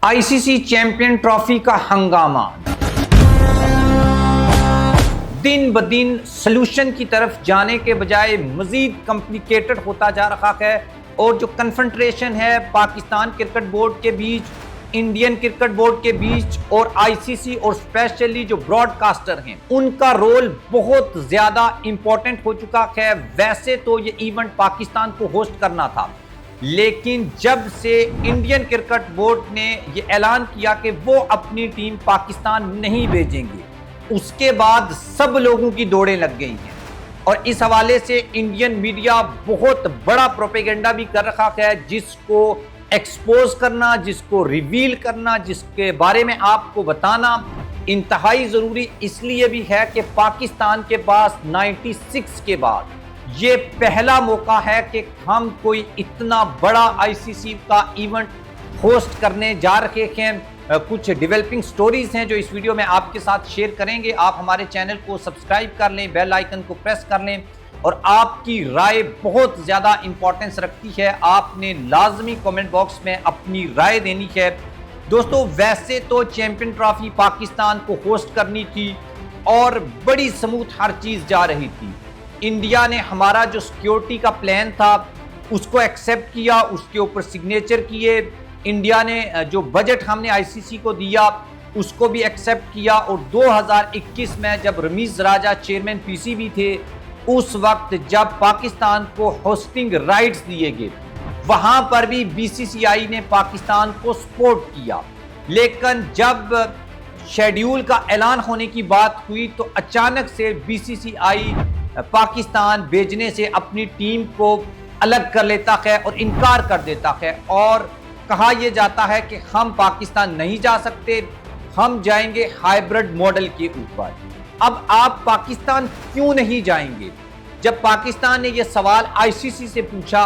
ICC champion trophy का हंगामा दिन ब दिन सॉल्यूशन की तरफ जाने के बजाय मजीद कॉम्प्लिकेटेड होता जा रहा है और जो कन्फ्रंट्रेशन है पाकिस्तान क्रिकेट बोर्ड के बीच, इंडियन क्रिकेट बोर्ड के बीच और आईसीसी और स्पेशली जो ब्रॉडकास्टर हैं उनका रोल बहुत ज्यादा इंपॉर्टेंट हो चुका है। वैसे तो ये इवेंट पाकिस्तान को होस्ट करना था, लेकिन जब से इंडियन क्रिकेट बोर्ड ने ये ऐलान किया कि वो अपनी टीम पाकिस्तान नहीं भेजेंगे, उसके बाद सब लोगों की दौड़ें लग गई हैं और इस हवाले से इंडियन मीडिया बहुत बड़ा प्रोपेगेंडा भी कर रखा है, जिसको एक्सपोज करना, जिसको रिवील करना, जिसके बारे में आपको बताना इंतहाई ज़रूरी इसलिए भी है कि पाकिस्तान के पास 96 के बाद ये पहला मौका है कि हम कोई इतना बड़ा आईसीसी का इवेंट होस्ट करने जा रहे हैं। कुछ डेवलपिंग स्टोरीज हैं जो इस वीडियो में आपके साथ शेयर करेंगे। आप हमारे चैनल को सब्सक्राइब कर लें, बेल आइकन को प्रेस कर लें और आपकी राय बहुत ज़्यादा इंपॉर्टेंस रखती है। आपने लाजमी कमेंट बॉक्स में अपनी राय देनी है। दोस्तों, वैसे तो चैंपियन ट्रॉफी पाकिस्तान को होस्ट करनी थी और बड़ी स्मूथ हर चीज़ जा रही थी। इंडिया ने हमारा जो सिक्योरिटी का प्लान था उसको एक्सेप्ट किया, उसके ऊपर सिग्नेचर किए। इंडिया ने जो बजट हमने आईसीसी को दिया उसको भी एक्सेप्ट किया और 2021 में जब रमीज राजा चेयरमैन पीसीबी थे, उस वक्त जब पाकिस्तान को होस्टिंग राइट्स दिए गए वहां पर भी बीसीसीआई ने पाकिस्तान को सपोर्ट किया। लेकिन जब शेड्यूल का ऐलान होने की बात हुई तो अचानक से बीसीसीआई पाकिस्तान भेजने से अपनी टीम को अलग कर लेता है और इनकार कर देता है और कहा यह जाता है कि हम पाकिस्तान नहीं जा सकते, हम जाएंगे हाइब्रिड मॉडल के ऊपर। अब आप पाकिस्तान क्यों नहीं जाएंगे? जब पाकिस्तान ने यह सवाल आईसीसी से पूछा,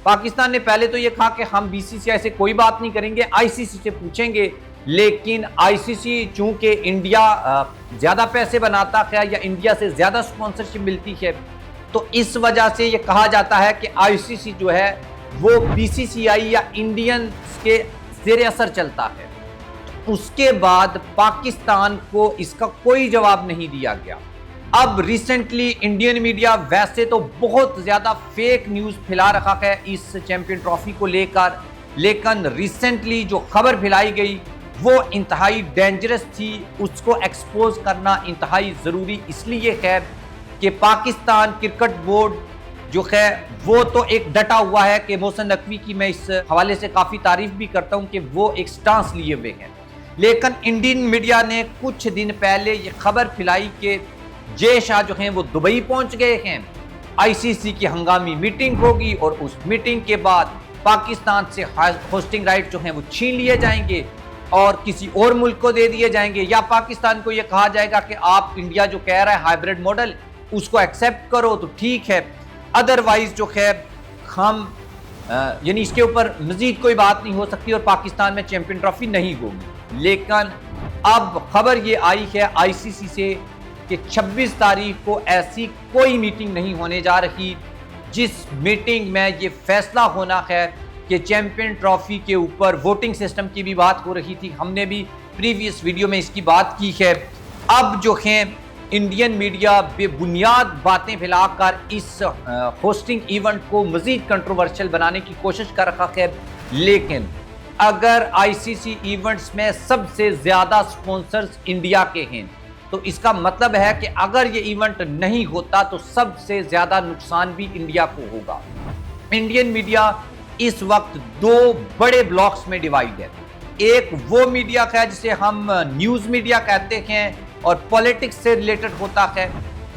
पाकिस्तान ने पहले तो यह कहा कि हम बीसीसीआई से कोई बात नहीं करेंगे, आईसीसी से पूछेंगे। लेकिन आईसीसी चूंकि इंडिया ज़्यादा पैसे बनाता है या इंडिया से ज़्यादा स्पॉन्सरशिप मिलती है, तो इस वजह से ये कहा जाता है कि आईसीसी जो है वो बीसीसीआई या इंडियन के ज़ेरे असर चलता है। उसके बाद पाकिस्तान को इसका कोई जवाब नहीं दिया गया। अब रिसेंटली इंडियन मीडिया वैसे तो बहुत ज़्यादा फेक न्यूज़ फैला रखा है इस चैंपियन ट्रॉफी को लेकर, लेकिन रिसेंटली जो खबर फैलाई गई वो इंतहाई डेंजरस थी। उसको एक्सपोज करना इंतहाई ज़रूरी इसलिए है कि पाकिस्तान क्रिकेट बोर्ड जो है वो तो एक डटा हुआ है कि मोहसिन नकवी की मैं इस हवाले से काफ़ी तारीफ भी करता हूं कि वो एक स्टांस लिए हुए हैं। लेकिन इंडियन मीडिया ने कुछ दिन पहले ये खबर फैलाई कि जय शाह जो हैं वो दुबई पहुंच गए हैं, आईसीसी की हंगामी मीटिंग होगी और उस मीटिंग के बाद पाकिस्तान से होस्टिंग राइट जो हैं वो छीन लिए जाएंगे और किसी और मुल्क को दे दिए जाएंगे, या पाकिस्तान को ये कहा जाएगा कि आप इंडिया जो कह रहा है हाइब्रिड मॉडल उसको एक्सेप्ट करो तो ठीक है, अदरवाइज जो है हम यानी इसके ऊपर मजीद कोई बात नहीं हो सकती और पाकिस्तान में चैंपियन ट्रॉफी नहीं होगी। लेकिन अब खबर ये आई है आईसीसी से कि 26 तारीख को ऐसी कोई मीटिंग नहीं होने जा रही जिस मीटिंग में ये फैसला होना है कि चैंपियन ट्रॉफी के ऊपर वोटिंग सिस्टम की भी बात हो रही थी। हमने भी प्रीवियस वीडियो में इसकी बात की है। अब जो है इंडियन मीडिया बेबुनियाद बातें फैलाकर इस होस्टिंग इवेंट को मजीद कंट्रोवर्शियल बनाने की कोशिश कर रखा है। लेकिन अगर आईसीसी इवेंट्स में सबसे ज़्यादा स्पॉन्सर्स इंडिया के हैं तो इसका मतलब है कि अगर ये इवेंट नहीं होता तो सबसे ज़्यादा नुकसान भी इंडिया को होगा। इंडियन मीडिया इस वक्त दो बड़े ब्लॉक्स में डिवाइड है। एक वो मीडिया है जिसे हम न्यूज़ मीडिया कहते हैं और पॉलिटिक्स से रिलेटेड होता है,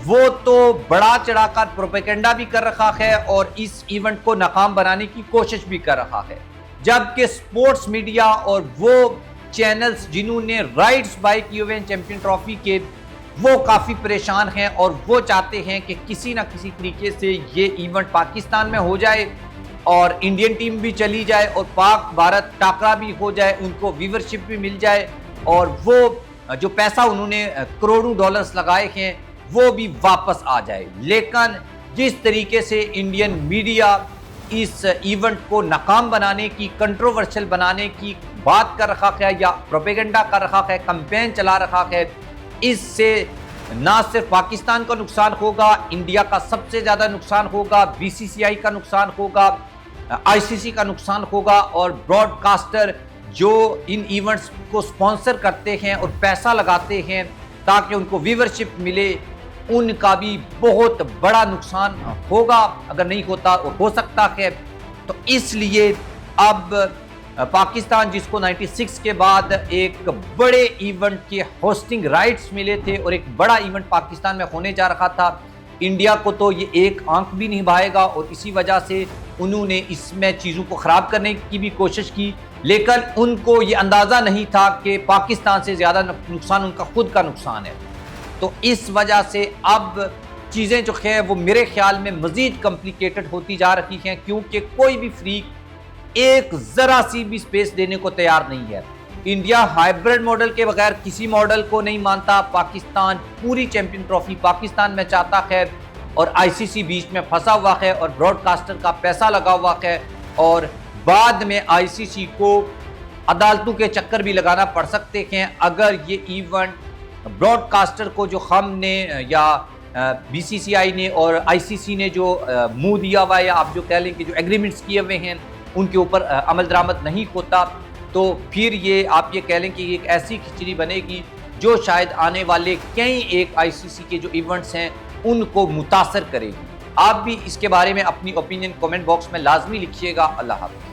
वो तो बड़ा चढ़ाकर प्रोपेगेंडा भी कर रखा है और इस इवेंट को नाकाम बनाने की कोशिश भी कर रहा है। जबकि स्पोर्ट्स मीडिया और वो चैनल्स जिन्होंने राइट्स बाय किए हुए हैं चैंपियन ट्रॉफी के, वो काफ़ी परेशान हैं और वो चाहते हैं कि किसी ना किसी तरीके से ये इवेंट पाकिस्तान में हो जाए और इंडियन टीम भी चली जाए और पाक भारत टाकरा भी हो जाए, उनको व्यूवरशिप भी मिल जाए और वो जो पैसा उन्होंने करोड़ों डॉलर्स लगाए हैं वो भी वापस आ जाए। लेकिन जिस तरीके से इंडियन मीडिया इस इवेंट को नाकाम बनाने की, कंट्रोवर्शियल बनाने की बात कर रखा है या प्रोपेगेंडा कर रखा है, कैंपेन चला रखा है, इससे ना सिर्फ पाकिस्तान का नुकसान होगा, इंडिया का सबसे ज़्यादा नुकसान होगा, बीसीसीआई का नुकसान होगा, आईसीसी का नुकसान होगा और ब्रॉडकास्टर जो इन इवेंट्स को स्पॉन्सर करते हैं और पैसा लगाते हैं ताकि उनको व्यूवरशिप मिले, उनका भी बहुत बड़ा नुकसान होगा। अगर नहीं होता और हो सकता है। तो इसलिए अब पाकिस्तान, जिसको 96 के बाद एक बड़े इवेंट के होस्टिंग राइट्स मिले थे और एक बड़ा इवेंट पाकिस्तान में होने जा रहा था, इंडिया को तो ये एक आंक भी नहीं भाएगा और इसी वजह से उन्होंने इसमें चीज़ों को ख़राब करने की भी कोशिश की, लेकिन उनको ये अंदाज़ा नहीं था कि पाकिस्तान से ज़्यादा नुकसान उनका खुद का नुकसान है। तो इस वजह से अब चीज़ें जो है वो मेरे ख्याल में मज़ीद कॉम्प्लिकेटेड होती जा रही हैं, क्योंकि कोई भी फ्रीक एक ज़रा सी भी स्पेस देने को तैयार नहीं है। इंडिया हाइब्रिड मॉडल के बगैर किसी मॉडल को नहीं मानता। पाकिस्तान पूरी चैंपियन ट्रॉफी पाकिस्तान में चाहता है और आईसीसी बीच में फंसा हुआ है और ब्रॉडकास्टर का पैसा लगा हुआ है और बाद में आईसीसी को अदालतों के चक्कर भी लगाना पड़ सकते हैं अगर ये इवेंट ब्रॉडकास्टर को जो हमने या बीसीसीआई ने और आईसीसी ने जो मुंह दिया हुआ है या आप जो कह लें कि जो एग्रीमेंट्स किए हुए हैं उनके ऊपर अमल दरामद नहीं होता, तो फिर ये आप ये कह लें कि एक ऐसी खिचड़ी बनेगी जो शायद आने वाले कई एक आईसीसी के जो इवेंट्स हैं उनको मुतासर करेगी। आप भी इसके बारे में अपनी ओपिनियन कमेंट बॉक्स में लाजमी लिखिएगा। अल्लाह हाफ़िज़।